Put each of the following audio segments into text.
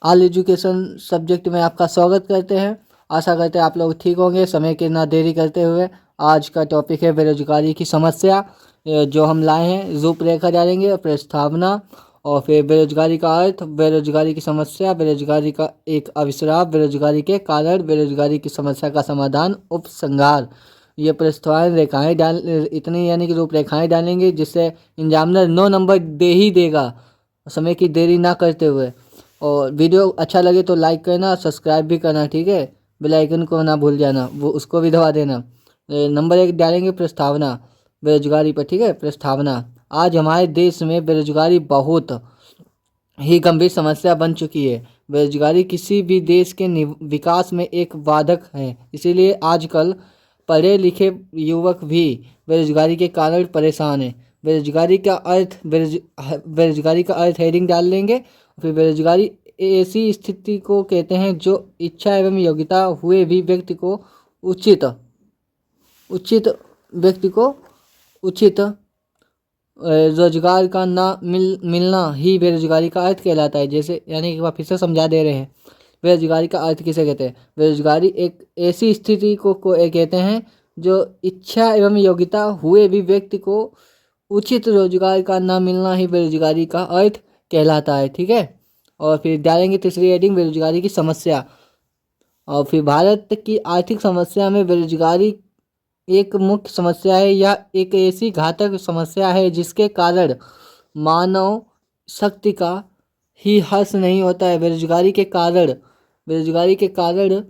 All education subject में आपका स्वागत करते हैं। आशा करते हैं आप लोग ठीक होंगे। समय की ना देरी करते हुए आज का टॉपिक है बेरोजगारी की समस्या, जो हम लाए हैं। रूपरेखा डालेंगे, प्रस्तावना, और फिर बेरोजगारी का अर्थ, बेरोजगारी की समस्या, बेरोजगारी का एक अभिशाप, बेरोजगारी के कारण, बेरोजगारी की समस्या का समाधान, उपसंहार। ये प्रस्तावना रेखाएं डाल इतनी यानी कि रूपरेखाएं डालेंगे जिससे एग्जामिनर 9 नंबर दे ही देगा, समय की देरी ना करते हुए। और वीडियो अच्छा लगे तो लाइक करना, सब्सक्राइब भी करना, ठीक है। बेल आइकन को ना भूल जाना, वो उसको भी दबा देना। नंबर 1 डालेंगे प्रस्तावना बेरोजगारी पर, ठीक है। प्रस्तावना, आज हमारे देश में बेरोजगारी बहुत ही गंभीर समस्या बन चुकी है। बेरोजगारी किसी भी देश के विकास में एक बाधक है, इसीलिए आजकल पढ़े लिखे युवक भी बेरोजगारी के कारण परेशान हैं। बेरोजगारी का अर्थ, बेरोजगारी का अर्थ हेडिंग डाल लेंगे। फिर बेरोजगारी ऐसी स्थिति को कहते हैं जो इच्छा एवं योग्यता हुए भी व्यक्ति को उचित उचित रोजगार का ना मिलना ही बेरोजगारी का अर्थ कहलाता है। जैसे यानी एक बार फिर से समझा दे रहे हैं, बेरोजगारी का अर्थ किसे कहते हैं। बेरोजगारी एक ऐसी स्थिति को कहते हैं जो इच्छा एवं योग्यता हुए भी व्यक्ति को उचित रोजगार का ना मिलना ही बेरोजगारी का अर्थ कहलाता है, ठीक है। और फिर डालेंगे तीसरी हेडिंग, बेरोजगारी की समस्या। और फिर भारत की आर्थिक समस्या में बेरोजगारी एक मुख्य समस्या है। यह एक ऐसी घातक समस्या है जिसके कारण मानव शक्ति का ही ह्रास नहीं होता है। बेरोजगारी के कारण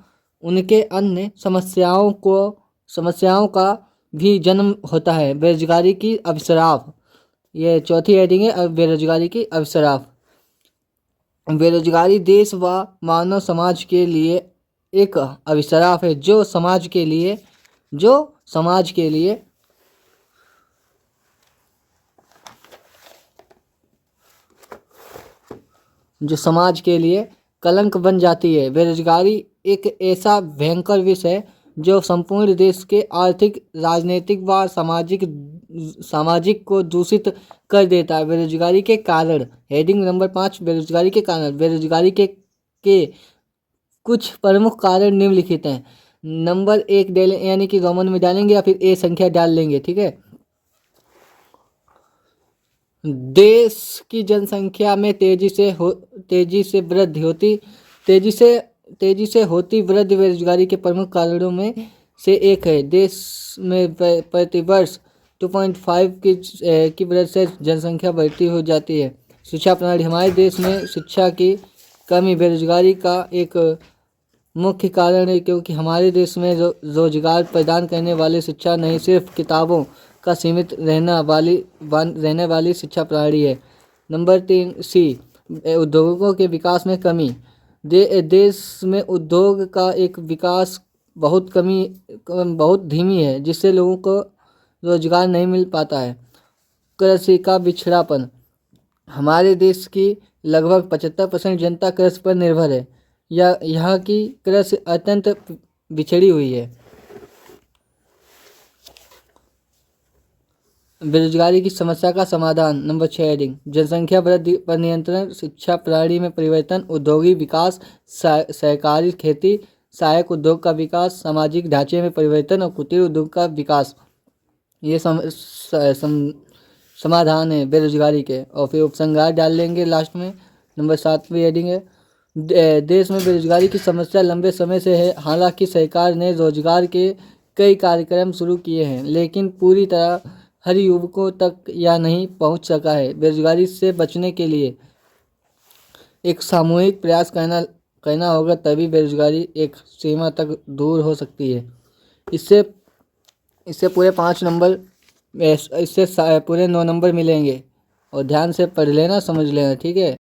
उनके अन्य समस्याओं का भी जन्म होता है। बेरोजगारी की अभिशाप, ये चौथी हेडिंग है, बेरोजगारी की अभिशाप। बेरोजगारी देश व मानव समाज के लिए एक अभिशाप है जो समाज के लिए कलंक बन जाती है। बेरोजगारी एक ऐसा भयंकर विषय है जो संपूर्ण देश के आर्थिक, राजनीतिक व सामाजिक को दूषित कर देता है। बेरोजगारी के कारण, हेडिंग नंबर 5, बेरोजगारी के कारण। बेरोजगारी के कुछ प्रमुख कारण निम्नलिखित हैं। नंबर 1 यानी कि रोमन में डालेंगे या फिर ए संख्या डाल लेंगे, ठीक है। देश की जनसंख्या में तेजी से होती वृद्धि बेरोजगारी के प्रमुख कारणों में से एक है। देश में प्रतिवर्ष 2.5 की वृद्धि से जनसंख्या बढ़ती हो जाती है। शिक्षा प्रणाली, हमारे देश में शिक्षा की कमी बेरोजगारी का एक मुख्य कारण है, क्योंकि हमारे देश में रोजगार प्रदान करने वाली शिक्षा नहीं सिर्फ किताबों का सीमित रहने वाली शिक्षा प्रणाली है। नंबर 3 सी, उद्योगों के विकास में कमी। देश में उद्योग का एक विकास बहुत धीमी है, जिससे लोगों को रोजगार नहीं मिल पाता है। कृषि का पिछड़ापन, हमारे देश की लगभग 75% जनता कृषि पर निर्भर है। यहाँ की कृषि अत्यंत बिछड़ी हुई है। बेरोजगारी की समस्या का समाधान, नंबर 6 हेडिंग, जनसंख्या वृद्धि पर नियंत्रण, शिक्षा प्रणाली में परिवर्तन, औद्योगिक विकास, सहकारी खेती, सहायक उद्योग का विकास, सामाजिक ढांचे में परिवर्तन और कुटीर उद्योग का विकास। ये समाधान है बेरोजगारी के। और फिर उपसंहार डाल लेंगे लास्ट में। नंबर 7वीं हेडिंग है, देश में बेरोजगारी की समस्या लंबे समय से है। हालांकि सरकार ने रोजगार के कई कार्यक्रम शुरू किए हैं, लेकिन पूरी तरह हर युवकों तक यह नहीं पहुंच सका है। बेरोजगारी से बचने के लिए एक सामूहिक प्रयास करना होगा, तभी बेरोजगारी एक सीमा तक दूर हो सकती है। इससे पूरे 5 नंबर, इससे पूरे 9 नंबर मिलेंगे। और ध्यान से पढ़ लेना, समझ लेना, ठीक है।